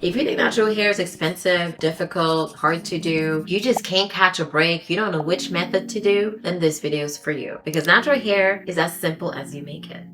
If you think natural hair is expensive, difficult, hard to do, you just can't catch a break, you don't know which method to do, then this video is for you. Because natural hair is as simple as you make it.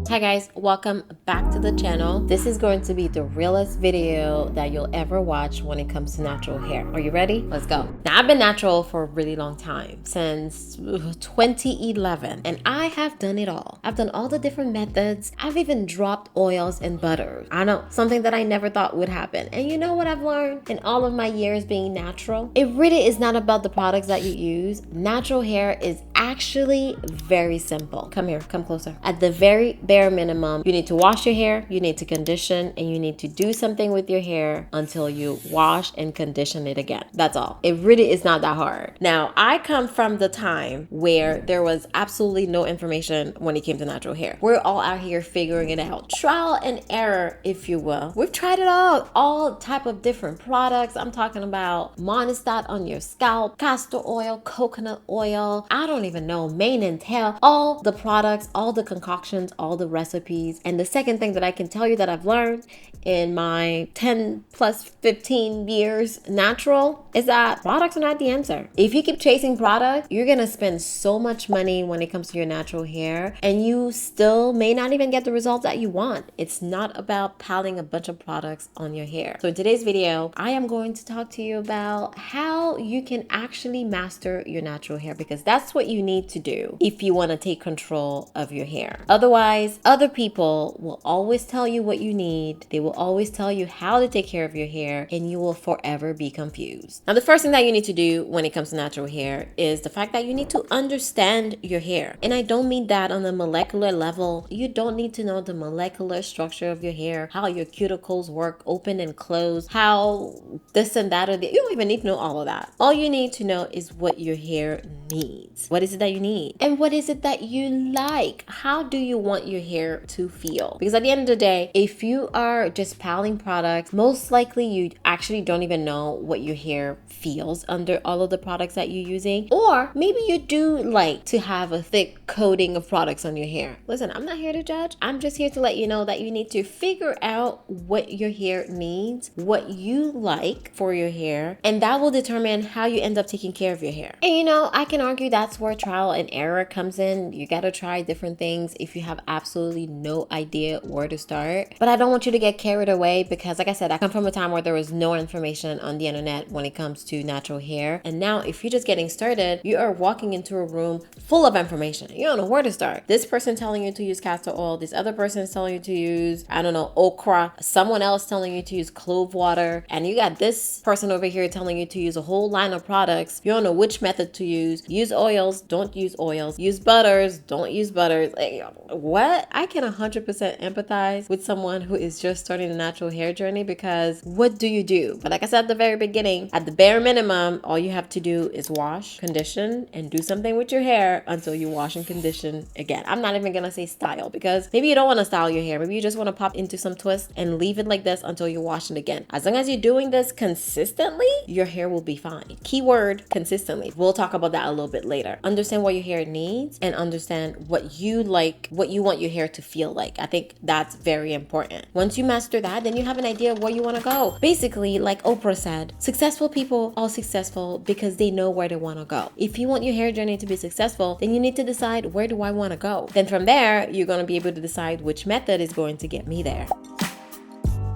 Hi guys, welcome back to the channel. This is going to be the realest video that you'll ever watch when it comes to natural hair. Are you ready? Let's go. Now, I've been natural for a really long time, since 2011, and I have done it all. I've done all the different methods. I've even dropped oils and butters. I know, something that I never thought would happen. And you know what I've learned in all of my years being natural? It really is not about the products that you use. Natural hair is actually very simple. Come here, come closer. At the very bare minimum, you need to wash your hair, you need to condition, and you need to do something with your hair until you wash and condition it again. That's all. It really is not that hard. Now, I come from the time where there was absolutely no information when it came to natural hair. We're all out here figuring it out. Trial and error, if you will. We've tried it all type of different products. I'm talking about monostat on your scalp, castor oil, coconut oil, I don't even know, mane and tail, all the products, all the concoctions, all the recipes. And the second thing that I can tell you that I've learned in my 10 plus 15 years natural is that products are not the answer. If you keep chasing products, you're gonna spend so much money when it comes to your natural hair, and you still may not even get the results that you want. It's not about piling a bunch of products on your hair. So in today's video, I am going to talk to you about how you can actually master your natural hair, because that's what you need to do if you want to take control of your hair. Otherwise, other people will always tell you what you need. They will always tell you how to take care of your hair, and you will forever be confused. Now, the first thing that you need to do when it comes to natural hair is the fact that you need to understand your hair. And I don't mean that on a molecular level. You don't need to know the molecular structure of your hair, how your cuticles work, open and close, how this and that, you don't even need to know all of that. All you need to know is what your hair needs. What is it that you need? And what is it that you like? How do you want your hair to feel? Because at the end of the day, if you are just piling products, most likely you actually don't even know what your hair feels under all of the products that you're using. Or maybe you do like to have a thick coating of products on your hair. Listen, I'm not here to judge. I'm just here to let you know that you need to figure out what your hair needs, what you like for your hair, and that will determine how you end up taking care of your hair. And you know, I can argue that's where trial and error comes in. You gotta try different things if you have absolutely no idea where to start. But I don't want you to get carried away, because like I said, I come from a time where there was no information on the internet when it comes to natural hair. And now if you're just getting started, you are walking into a room full of information. You don't know where to start. This person telling you to use castor oil, this other person is telling you to use, I don't know, okra, someone else telling you to use clove water, and you got this person over here telling you to use a whole line of products. You don't know which method to use. Use oils, don't use oils. Use butters, don't use butters. Like, what? I can 100% empathize with someone who is just starting a natural hair journey, because what do you do? But like I said at the very beginning, at the bare minimum, all you have to do is wash, condition, and do something with your hair until you wash and condition again. I'm not even gonna say style, because maybe you don't want to style your hair. Maybe you just want to pop into some twist and leave it like this until you wash it again. As long as you're doing this consistently, your hair will be fine. Keyword, consistently. We'll talk about that a little bit later. Understand what your hair needs and understand what you like, what you want your hair to feel like. I think that's very important. Once you master that, then you have an idea of where you want to go. Basically, like Oprah said, successful people are successful because they know where they want to go. If you want your hair journey to be successful, then you need to decide, where do I want to go? Then from there, you're going to be able to decide which method is going to get me there.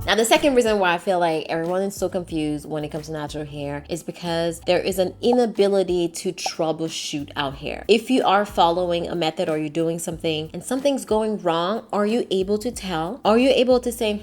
Now, the second reason why I feel like everyone is so confused when it comes to natural hair is because there is an inability to troubleshoot out here. If you are following a method or you're doing something and something's going wrong, are you able to tell? Are you able to say,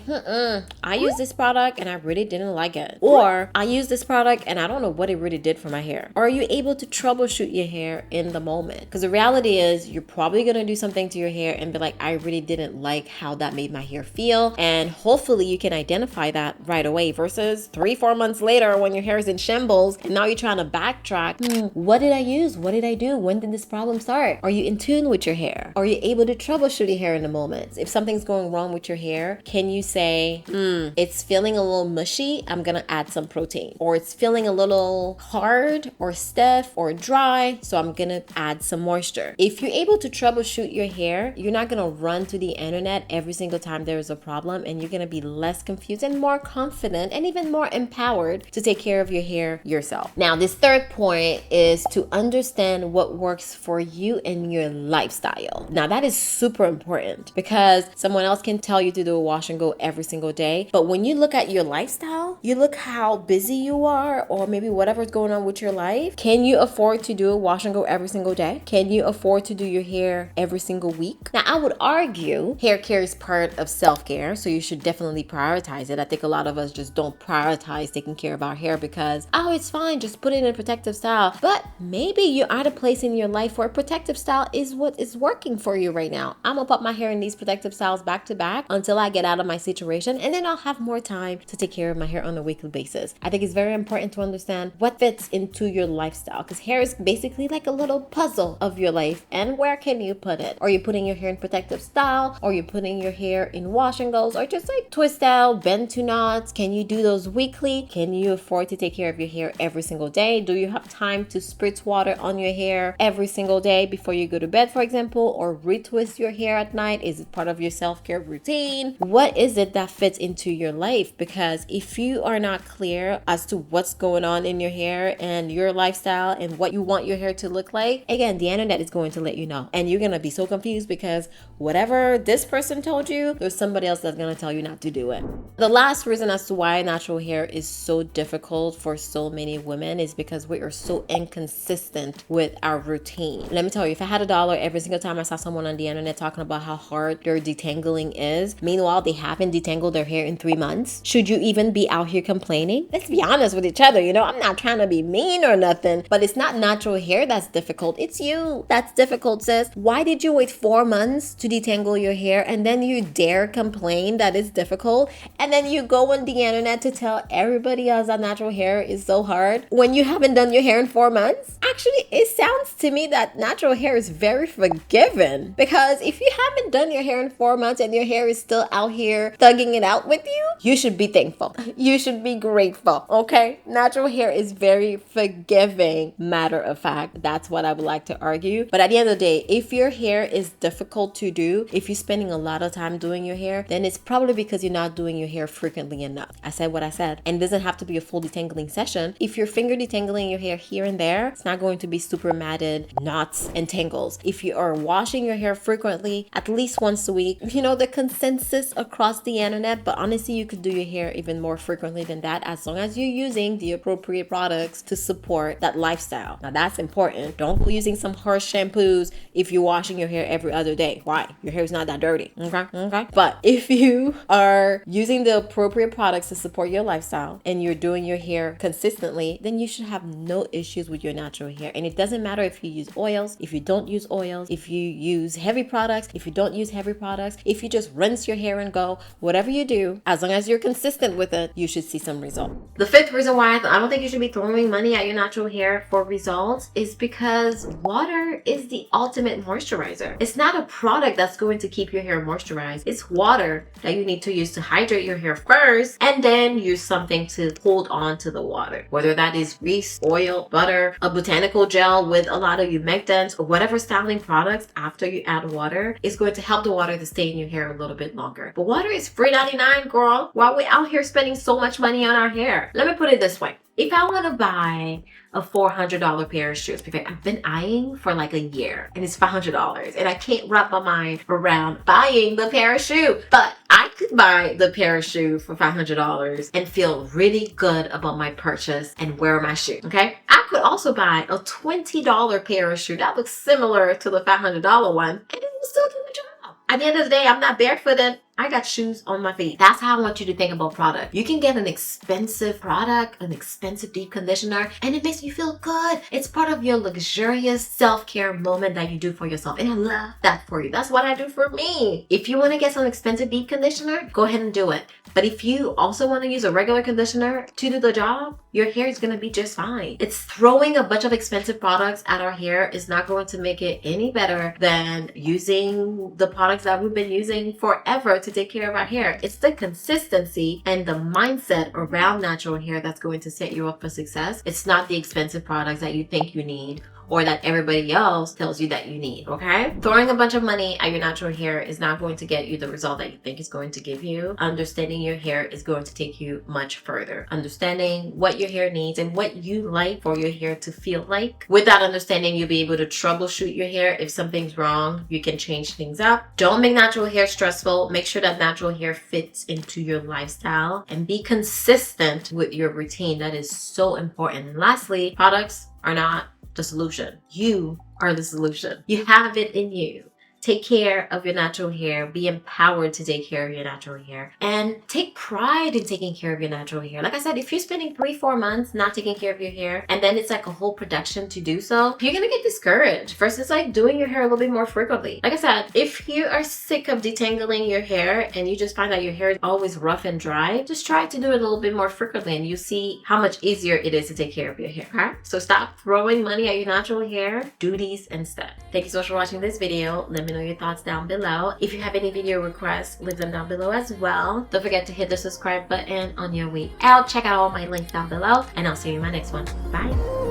I use this product and I really didn't like it? Or I use this product and I don't know what it really did for my hair. Are you able to troubleshoot your hair in the moment? Because the reality is, you're probably going to do something to your hair and be like, I really didn't like how that made my hair feel. And hopefully you can can identify that right away versus 3-4 months later when your hair is in shambles and now you're trying to backtrack. What did I use? What did I do? When did this problem start? Are you in tune with your hair? Are you able to troubleshoot your hair in the moment? If something's going wrong with your hair, can you say, it's feeling a little mushy, I'm gonna add some protein. Or it's feeling a little hard or stiff or dry, so I'm gonna add some moisture. If you're able to troubleshoot your hair, you're not gonna run to the internet every single time there is a problem, and you're gonna be less confused and more confident and even more empowered to take care of your hair yourself. Now, this third point is to understand what works for you and your lifestyle. Now, that is super important because someone else can tell you to do a wash and go every single day, but when you look at your lifestyle, you look how busy you are, or maybe whatever's going on with your life. Can you afford to do a wash and go every single day? Can you afford to do your hair every single week? Now, I would argue hair care is part of self-care, so you should definitely prioritize it. I think a lot of us just don't prioritize taking care of our hair because, oh, it's fine, just put it in a protective style. But maybe you're at a place in your life where protective style is what is working for you right now. I'm gonna put my hair in these protective styles back to back until I get out of my situation, and then I'll have more time to take care of my hair on a weekly basis. I think it's very important to understand what fits into your lifestyle, because hair is basically like a little puzzle of your life, and where can you put it? Are you putting your hair in protective style? Or you putting your hair in wash and goes, or just like twist out, bend to knots? Can you do those weekly? Can you afford to take care of your hair every single day? Do you have time to spritz water on your hair every single day before you go to bed, for example, or retwist your hair at night? Is it part of your self-care routine? What is it that fits into your life? Because if you are not clear as to what's going on in your hair and your lifestyle and what you want your hair to look like, again, the internet is going to let you know, and you're gonna be so confused because whatever this person told you, there's somebody else that's gonna tell you not to do it. The last reason as to why natural hair is so difficult for so many women is because we are so inconsistent with our routine. Let me tell you, if I had $1 every single time I saw someone on the internet talking about how hard their detangling is, meanwhile they haven't detangled their hair in 3 months, should you even be out here complaining? Let's be honest with each other. I'm not trying to be mean or nothing, but it's not natural hair that's difficult. It's you that's difficult, sis. Why did you wait 4 months to detangle your hair and then you dare complain that it's difficult, and then you go on the internet to tell everybody else that natural hair is so hard when you haven't done your hair in 4 months? Actually, it sounds to me that natural hair is very forgiving, because if you haven't done your hair in 4 months and your hair is still out here thugging it out with you, you should be thankful. You should be grateful, okay? Natural hair is very forgiving, matter of fact. That's what I would like to argue. But at the end of the day, if your hair is difficult to do, if you're spending a lot of time doing your hair, then it's probably because you're not doing your hair frequently enough. I said what I said, and it doesn't have to be a full detangling session. If you're finger detangling your hair here and there, it's not going to be super matted knots and tangles. If you are washing your hair frequently, at least once a week, the consensus across the internet, but honestly, you could do your hair even more frequently than that, as long as you're using the appropriate products to support that lifestyle. Now, that's important. Don't go using some harsh shampoos if you're washing your hair every other day. Why? Your hair is not that dirty. Okay. But if you are using the appropriate products to support your lifestyle and you're doing your hair consistently, then you should have no issues with your natural hair. And it doesn't matter if you use oils, if you don't use oils, if you use heavy products, if you don't use heavy products, if you just rinse your hair and go, whatever you do, as long as you're consistent with it, you should see some results. The fifth reason why I don't think you should be throwing money at your natural hair for results is because water is the ultimate moisturizer. It's not a product that's going to keep your hair moisturized. It's water that you need to use to hydrate your hair first, and then use something to hold on to the water. Whether that is grease, oil, butter, a botanical gel with a lot of humectants, or whatever styling products after you add water is going to help the water to stay in your hair a little bit longer. But water is $3.99, girl. While we're out here spending so much money on our hair. Let me put it this way. If I want to buy a $400 pair of shoes, because I've been eyeing for like a year and it's $500 and I can't wrap my mind around buying the pair of shoes, but I could buy the pair of shoes for $500 and feel really good about my purchase and wear my shoe, okay? I could also buy a $20 pair of shoes that looks similar to the $500 one, and it will still do the job. At the end of the day, I'm not barefooted. I got shoes on my feet. That's how I want you to think about product. You can get an expensive product, an expensive deep conditioner, and it makes you feel good. It's part of your luxurious self-care moment that you do for yourself. And I love that for you. That's what I do for me. If you want to get some expensive deep conditioner, go ahead and do it. But if you also want to use a regular conditioner to do the job, your hair is going to be just fine. It's throwing a bunch of expensive products at our hair is not going to make it any better than using the products that we've been using forever to take care of our hair. It's the consistency and the mindset around natural hair that's going to set you up for success. It's not the expensive products that you think you need or that everybody else tells you that you need, okay? Throwing a bunch of money at your natural hair is not going to get you the result that you think it's going to give you. Understanding your hair is going to take you much further. Understanding what your hair needs and what you like for your hair to feel like. With that understanding, you'll be able to troubleshoot your hair. If something's wrong, you can change things up. Don't make natural hair stressful. Make sure that natural hair fits into your lifestyle and be consistent with your routine. That is so important. And lastly, products are not the solution. You are the solution. You have it in you. Take care of your natural hair. Be empowered to take care of your natural hair. And take pride in taking care of your natural hair. Like I said, if you're spending 3-4 months not taking care of your hair, and then it's like a whole production to do so, you're gonna get discouraged versus like doing your hair a little bit more frequently. Like I said, if you are sick of detangling your hair and you just find that your hair is always rough and dry, just try to do it a little bit more frequently and you see how much easier it is to take care of your hair. Okay? So stop throwing money at your natural hair. Do these instead. Thank you so much for watching this video. Let me know your thoughts down below. If you have any video requests, leave them down below as well. Don't forget to hit the subscribe button on your way out. Check out all my links down below, and I'll see you in my next one. Bye.